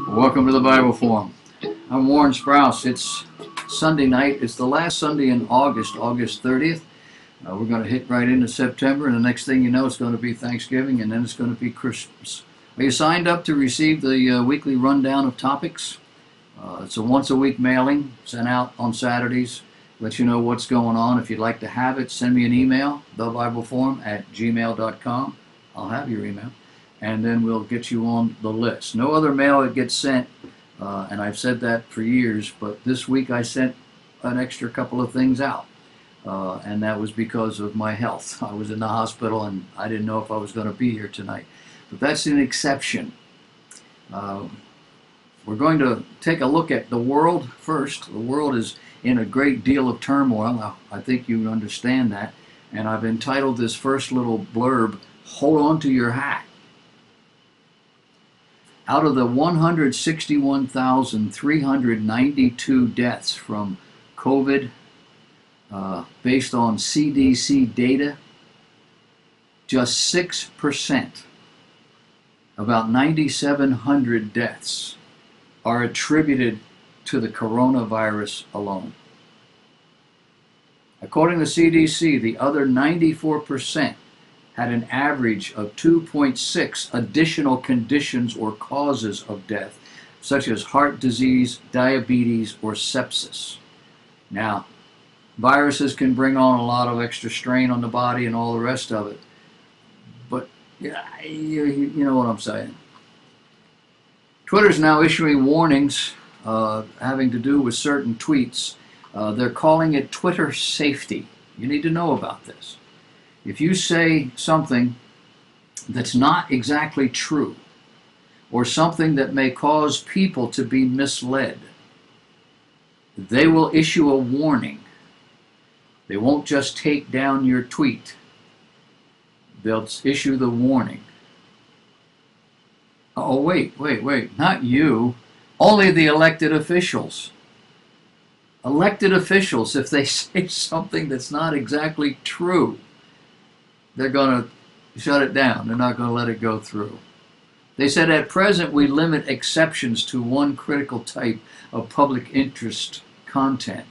Welcome to the Bible Forum. I'm Warren Sprouse. It's Sunday night. It's the last Sunday in August, August 30th. We're going to hit right into September, and the next thing you know, it's going to be Thanksgiving, and then it's going to be Christmas. Are you signed up to receive the weekly rundown of topics? It's a once-a-week mailing sent out on Saturdays. Let you know what's going on. If you'd like to have it, send me an email, thebibleforum@gmail.com. I'll have your email, and then we'll get you on the list. No other mail that gets sent, and I've said that for years, but this week I sent an extra couple of things out, and that was because of my health. I was in the hospital, and I didn't know if I was going to be here tonight. But that's an exception. We're going to take a look at the world first. The world is in a great deal of turmoil. I think you understand that. And I've entitled this first little blurb, Hold On to Your Hat. Out of the 161,392 deaths from COVID, based on CDC data, just 6%, about 9,700 deaths, are attributed to the coronavirus alone. According to CDC, the other 94% had an average of 2.6 additional conditions or causes of death, such as heart disease, diabetes, or sepsis. Now, viruses can bring on a lot of extra strain on the body and all the rest of it, but yeah, you know what I'm saying. Twitter's now issuing warnings having to do with certain tweets. They're calling it Twitter safety. You need to know about this. If you say something that's not exactly true, or something that may cause people to be misled, they will issue a warning. They won't just take down your tweet. They'll issue the warning. Oh, wait, not you. Only the elected officials. Elected officials, if they say something that's not exactly true, they're going to shut it down. They're not going to let it go through. They said, at present, we limit exceptions to one critical type of public interest content,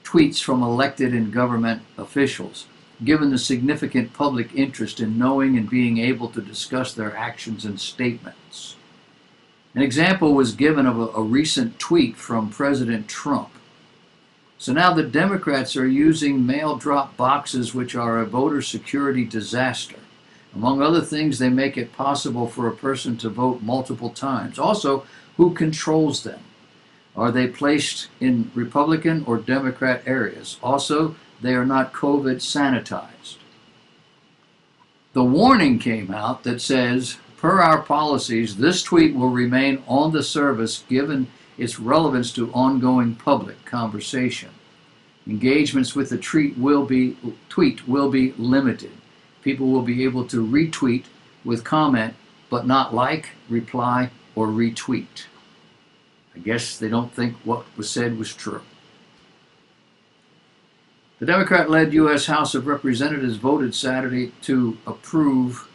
tweets from elected and government officials, given the significant public interest in knowing and being able to discuss their actions and statements. An example was given of a recent tweet from President Trump. So now the Democrats are using mail drop boxes, which are a voter security disaster. Among other things, they make it possible for a person to vote multiple times. Also, who controls them? Are they placed in Republican or Democrat areas? Also, they are not COVID sanitized. The warning came out that says, per our policies, this tweet will remain on the service given its relevance to ongoing public conversation. Engagements with the tweet will be limited. People will be able to retweet with comment, but not like, reply, or retweet. I guess they don't think what was said was true. The Democrat-led U.S. House of Representatives voted Saturday to approve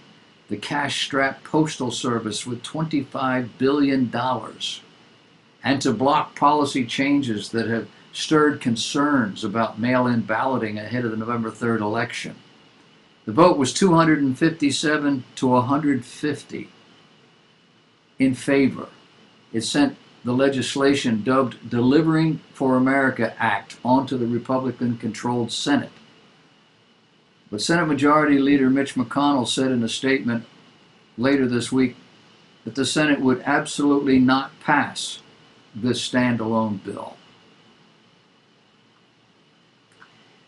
the cash-strapped Postal Service with $25 billion and to block policy changes that have stirred concerns about mail-in balloting ahead of the November 3rd election. The vote was 257 to 150 in favor. It sent the legislation dubbed Delivering for America Act onto the Republican-controlled Senate. But Senate Majority Leader Mitch McConnell said in a statement later this week that the Senate would absolutely not pass this standalone bill.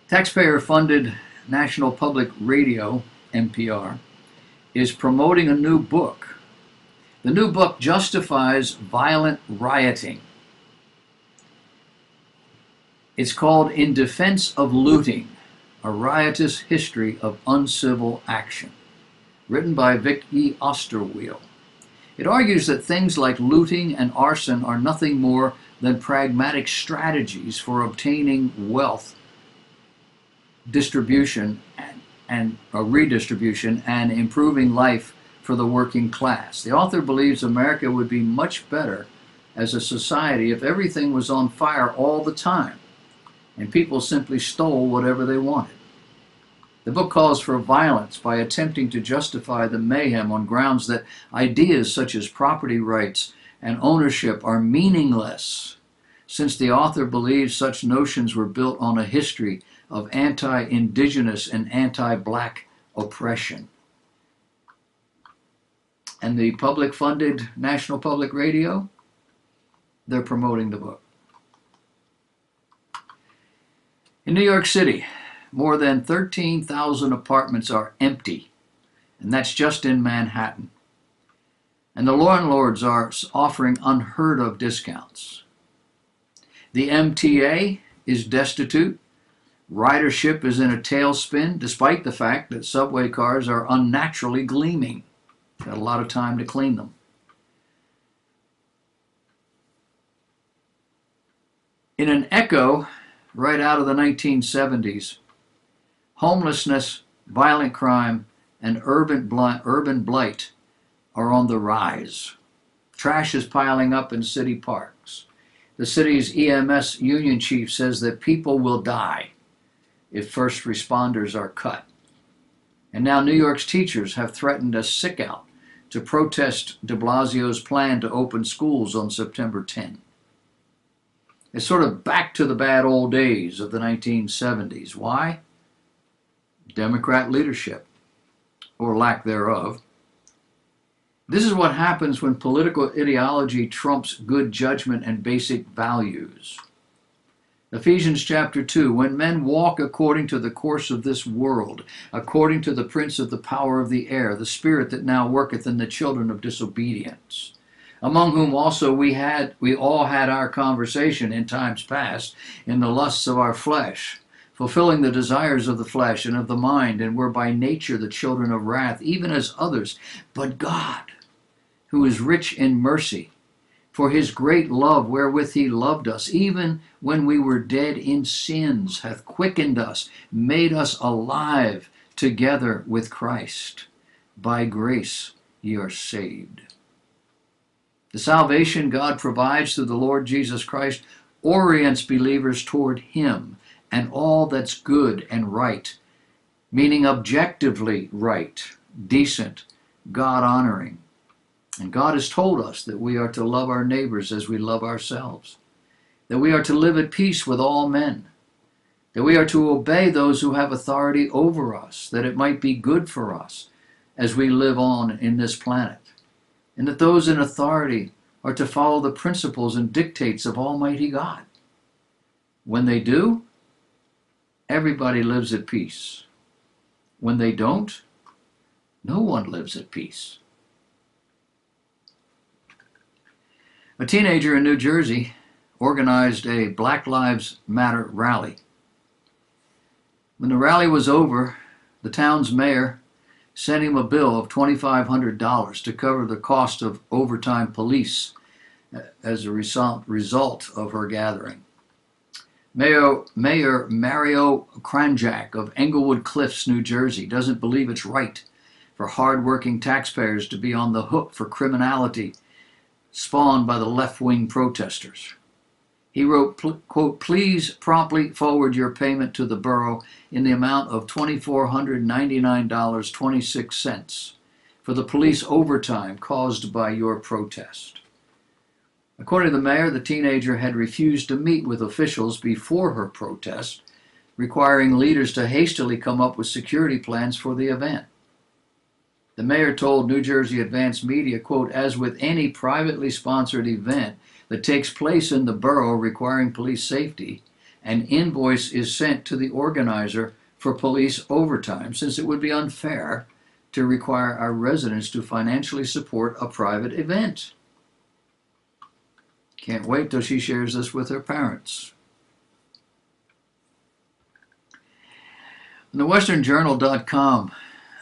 Taxpayer-funded National Public Radio, NPR, is promoting a new book. The new book justifies violent rioting. It's called In Defense of Looting, A Riotous History of Uncivil Action, written by Vic E. Osterweel. It argues that things like looting and arson are nothing more than pragmatic strategies for obtaining wealth distribution and redistribution and improving life for the working class. The author believes America would be much better as a society if everything was on fire all the time and people simply stole whatever they wanted. The book calls for violence by attempting to justify the mayhem on grounds that ideas such as property rights and ownership are meaningless, since the author believes such notions were built on a history of anti-indigenous and anti-black oppression. And the public-funded National Public Radio, they're promoting the book. In New York City, more than 13,000 apartments are empty, and that's just in Manhattan. And the landlords are offering unheard of discounts. The MTA is destitute. Ridership is in a tailspin, despite the fact that subway cars are unnaturally gleaming. Got a lot of time to clean them. In an echo right out of the 1970s, homelessness, violent crime, and urban blight are on the rise. Trash is piling up in city parks. The city's EMS union chief says that people will die if first responders are cut. And now New York's teachers have threatened a sick-out to protest de Blasio's plan to open schools on September 10. It's sort of back to the bad old days of the 1970s. Why? Democrat leadership, or lack thereof. This is what happens when political ideology trumps good judgment and basic values. Ephesians chapter 2, when men walk according to the course of this world, according to the prince of the power of the air, the spirit that now worketh in the children of disobedience, among whom also we all had our conversation in times past in the lusts of our flesh, fulfilling the desires of the flesh and of the mind, and were by nature the children of wrath, even as others. But God, who is rich in mercy, for his great love wherewith he loved us, even when we were dead in sins, hath quickened us, made us alive together with Christ. By grace ye are saved. The salvation God provides through the Lord Jesus Christ orients believers toward him and all that's good and right, meaning objectively right, decent, God-honoring. And God has told us that we are to love our neighbors as we love ourselves, that we are to live at peace with all men, that we are to obey those who have authority over us, that it might be good for us as we live on in this planet, and that those in authority are to follow the principles and dictates of Almighty God. When they do, everybody lives at peace. When they don't, no one lives at peace. A teenager in New Jersey organized a Black Lives Matter rally. When the rally was over, the town's mayor sent him a bill of $2,500 to cover the cost of overtime police as a result of her gathering. Mayor Mario Kranjak of Englewood Cliffs, New Jersey, doesn't believe it's right for hard-working taxpayers to be on the hook for criminality spawned by the left-wing protesters. He wrote, quote, "Please promptly forward your payment to the borough in the amount of $2,499.26 for the police overtime caused by your protest." According to the mayor, the teenager had refused to meet with officials before her protest, requiring leaders to hastily come up with security plans for the event. The mayor told New Jersey Advanced Media, quote, "As with any privately sponsored event that takes place in the borough requiring police safety, an invoice is sent to the organizer for police overtime, since it would be unfair to require our residents to financially support a private event." Can't wait till she shares this with her parents. In the WesternJournal.com,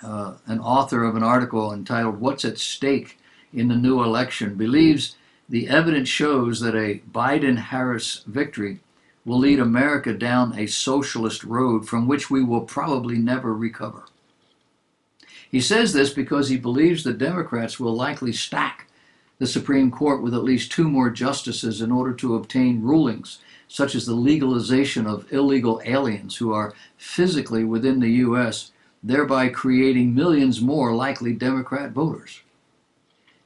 an author of an article entitled "What's at Stake in the New Election" believes the evidence shows that a Biden-Harris victory will lead America down a socialist road from which we will probably never recover. He says this because he believes the Democrats will likely stack the Supreme Court with at least 2 more justices in order to obtain rulings such as the legalization of illegal aliens who are physically within the U.S., thereby creating millions more likely Democrat voters.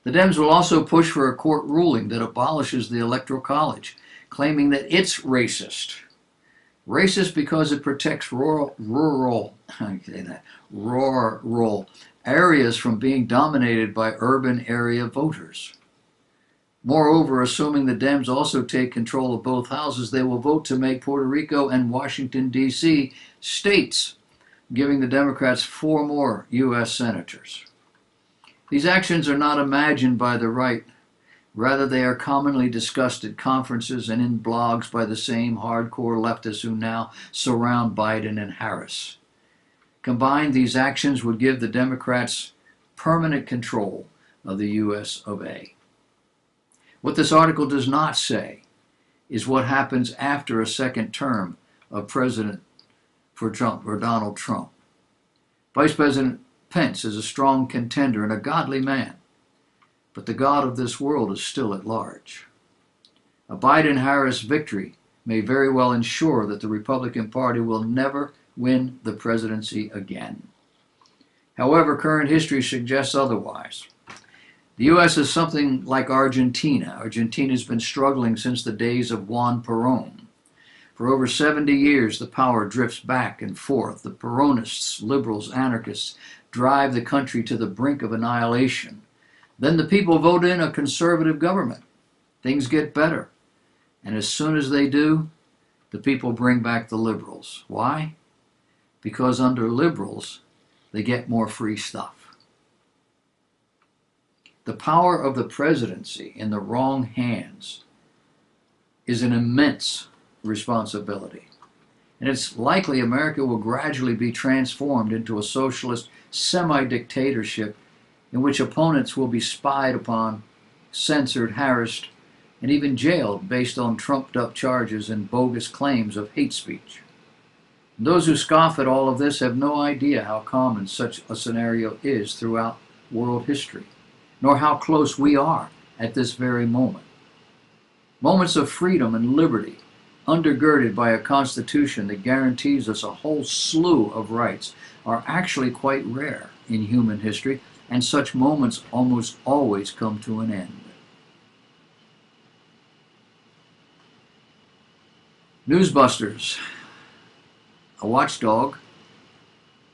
The Dems will also push for a court ruling that abolishes the Electoral College, claiming that it's racist. Racist because it protects rural areas from being dominated by urban area voters. Moreover, assuming the Dems also take control of both houses, they will vote to make Puerto Rico and Washington, D.C. states, giving the Democrats 4 more U.S. senators. These actions are not imagined by the right. Rather, they are commonly discussed at conferences and in blogs by the same hardcore leftists who now surround Biden and Harris. Combined, these actions would give the Democrats permanent control of the U.S. of A. What this article does not say is what happens after a second term of President for Trump or Donald Trump. Vice President Pence is a strong contender and a godly man, but the God of this world is still at large. A Biden-Harris victory may very well ensure that the Republican Party will never win the presidency again. However, current history suggests otherwise. The U.S. is something like Argentina. Argentina has been struggling since the days of Juan Perón. For over 70 years, the power drifts back and forth. The Peronists, liberals, anarchists drive the country to the brink of annihilation. Then the people vote in a conservative government. Things get better. And as soon as they do, the people bring back the liberals. Why? Because under liberals, they get more free stuff. The power of the presidency in the wrong hands is an immense responsibility. And it's likely America will gradually be transformed into a socialist semi-dictatorship in which opponents will be spied upon, censored, harassed, and even jailed based on trumped-up charges and bogus claims of hate speech. And those who scoff at all of this have no idea how common such a scenario is throughout world history, nor how close we are at this very moment. Moments of freedom and liberty, undergirded by a constitution that guarantees us a whole slew of rights, are actually quite rare in human history, and such moments almost always come to an end. Newsbusters, a watchdog,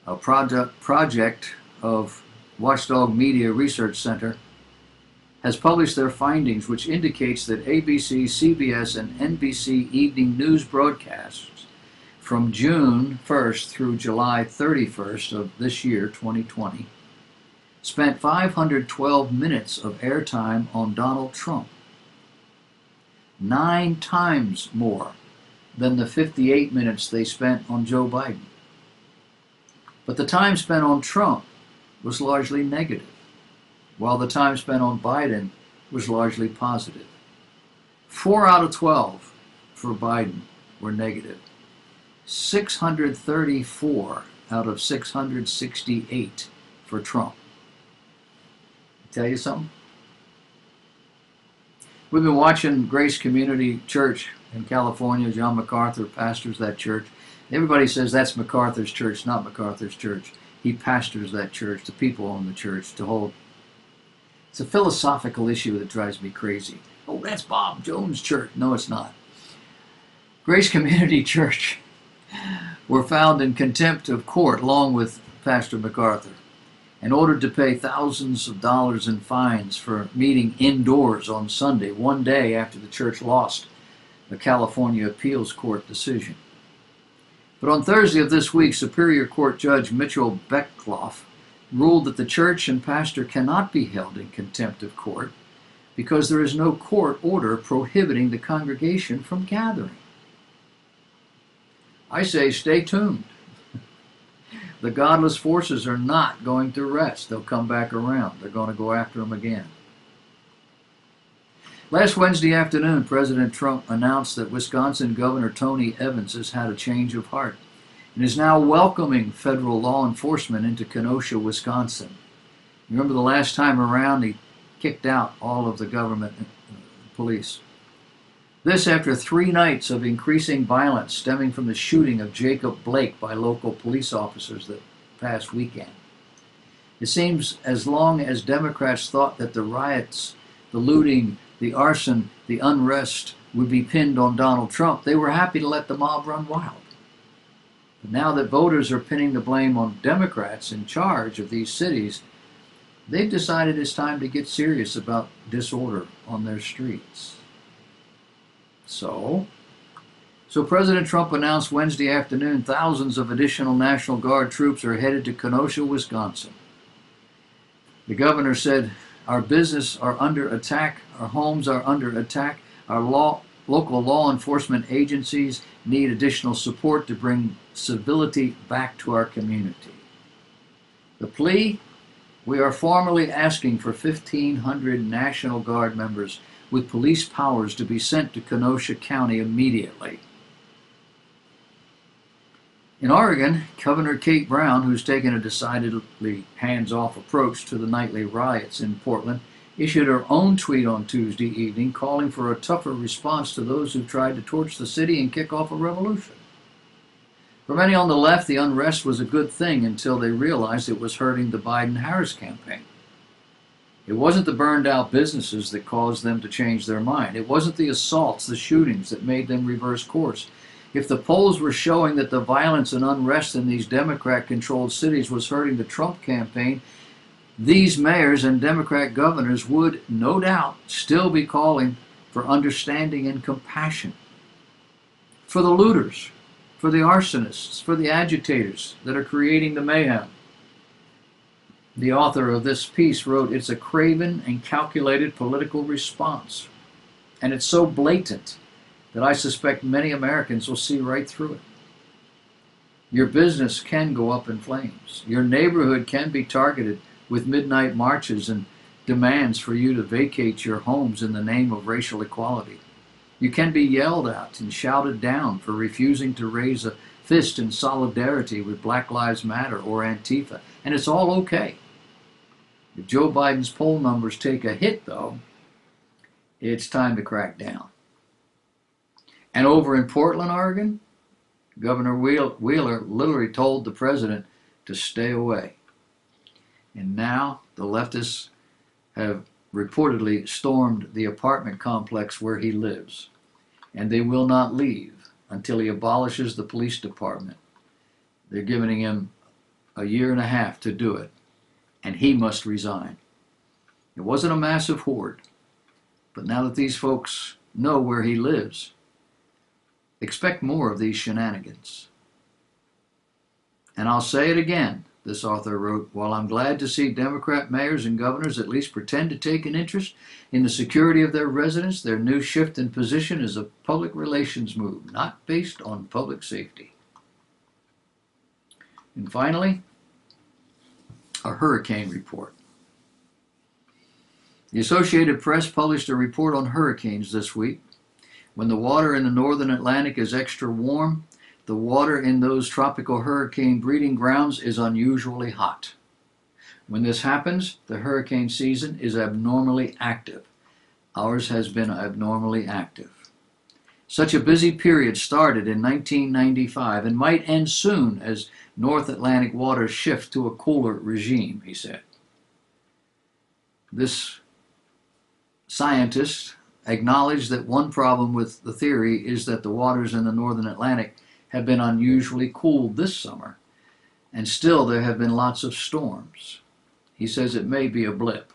a project of Watchdog Media Research Center, has published their findings, which indicates that ABC, CBS, and NBC evening news broadcasts from June 1st through July 31st of this year, 2020, spent 512 minutes of airtime on Donald Trump, 9 times more than the 58 minutes they spent on Joe Biden. But the time spent on Trump was largely negative, while the time spent on Biden was largely positive. 4 out of 12 for Biden were negative. 634 out of 668 for Trump. Tell you something? We've been watching Grace Community Church in California. John MacArthur pastors that church. Everybody says that's MacArthur's church, not MacArthur's church. He pastors that church. The people own the church to hold. It's a philosophical issue that drives me crazy. Oh, that's Bob Jones' church. No, it's not. Grace Community Church were found in contempt of court along with Pastor MacArthur and ordered to pay thousands of dollars in fines for meeting indoors on Sunday, one day after the church lost the California Appeals Court decision. But on Thursday of this week, Superior Court Judge Mitchell Beckloff ruled that the church and pastor cannot be held in contempt of court because there is no court order prohibiting the congregation from gathering. I say stay tuned. The godless forces are not going to rest. They'll come back around. They're going to go after them again. Last Wednesday afternoon, President Trump announced that Wisconsin Governor Tony Evans has had a change of heart. and is now welcoming federal law enforcement into Kenosha, Wisconsin. Remember the last time around, he kicked out all of the government police. This after 3 nights of increasing violence stemming from the shooting of Jacob Blake by local police officers the past weekend. It seems as long as Democrats thought that the riots, the looting, the arson, the unrest would be pinned on Donald Trump, they were happy to let the mob run wild. But now that voters are pinning the blame on Democrats in charge of these cities, they've decided it's time to get serious about disorder on their streets. So President Trump announced Wednesday afternoon thousands of additional National Guard troops are headed to Kenosha, Wisconsin. The governor said, "Our businesses are under attack, our homes are under attack, our local law enforcement agencies need additional support to bring civility back to our community." The plea: we are formally asking for 1,500 National Guard members with police powers to be sent to Kenosha County immediately. In Oregon, Governor Kate Brown, who's taken a decidedly hands-off approach to the nightly riots in Portland, issued her own tweet on Tuesday evening calling for a tougher response to those who tried to torch the city and kick off a revolution. For many on the left, the unrest was a good thing until they realized it was hurting the Biden-Harris campaign. It wasn't the burned-out businesses that caused them to change their mind. It wasn't the assaults, the shootings that made them reverse course. If the polls were showing that the violence and unrest in these Democrat-controlled cities was hurting the Trump campaign, these mayors and Democrat governors would, no doubt, still be calling for understanding and compassion for the looters, for the arsonists, for the agitators that are creating the mayhem. The author of this piece wrote, "It's a craven and calculated political response, and it's so blatant that I suspect many Americans will see right through it. Your business can go up in flames. Your neighborhood can be targeted with midnight marches and demands for you to vacate your homes in the name of racial equality. You can be yelled at and shouted down for refusing to raise a fist in solidarity with Black Lives Matter or Antifa, and it's all okay. If Joe Biden's poll numbers take a hit, though, it's time to crack down." And over in Portland, Oregon, Governor Wheeler literally told the president to stay away. And now the leftists have reportedly stormed the apartment complex where he lives, and they will not leave until he abolishes the police department. They're giving him a year and a half to do it, and he must resign. It wasn't a massive horde, but now that these folks know where he lives, expect more of these shenanigans. And I'll say it again, this author wrote, "While I'm glad to see Democrat mayors and governors at least pretend to take an interest in the security of their residents, their new shift in position is a public relations move, not based on public safety." And finally, a hurricane report. The Associated Press published a report on hurricanes this week. When the water in the northern Atlantic is extra warm, the water in those tropical hurricane breeding grounds is unusually hot. When this happens, the hurricane season is abnormally active. Ours has been abnormally active. Such a busy period started in 1995 and might end soon as North Atlantic waters shift to a cooler regime, he said. This scientist acknowledged that one problem with the theory is that the waters in the northern Atlantic have been unusually cooled this summer, and still there have been lots of storms. He says it may be a blip.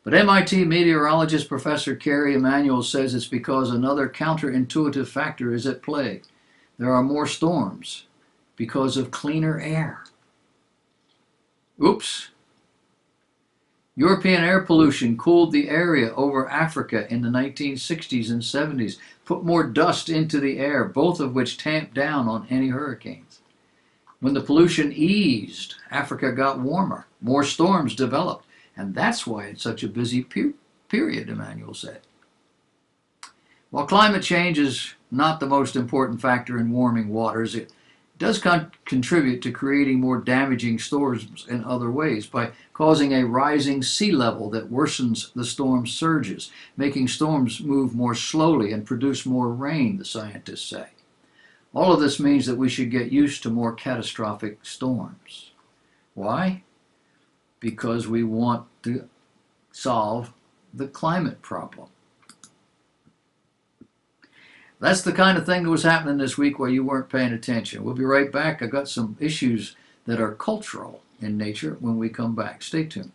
But MIT meteorologist Professor Kerry Emanuel says it's because another counterintuitive factor is at play. There are more storms because of cleaner air. Oops. European air pollution cooled the area over Africa in the 1960s and 70s, put more dust into the air, both of which tamped down on any hurricanes. When the pollution eased, Africa got warmer, more storms developed, and that's why it's such a busy period, Emanuel said. While climate change is not the most important factor in warming waters, does contribute to creating more damaging storms in other ways by causing a rising sea level that worsens the storm surges, making storms move more slowly and produce more rain, the scientists say. All of this means that we should get used to more catastrophic storms. Why? Because we want to solve the climate problem. That's the kind of thing that was happening this week while you weren't paying attention. We'll be right back. I've got some issues that are cultural in nature when we come back. Stay tuned.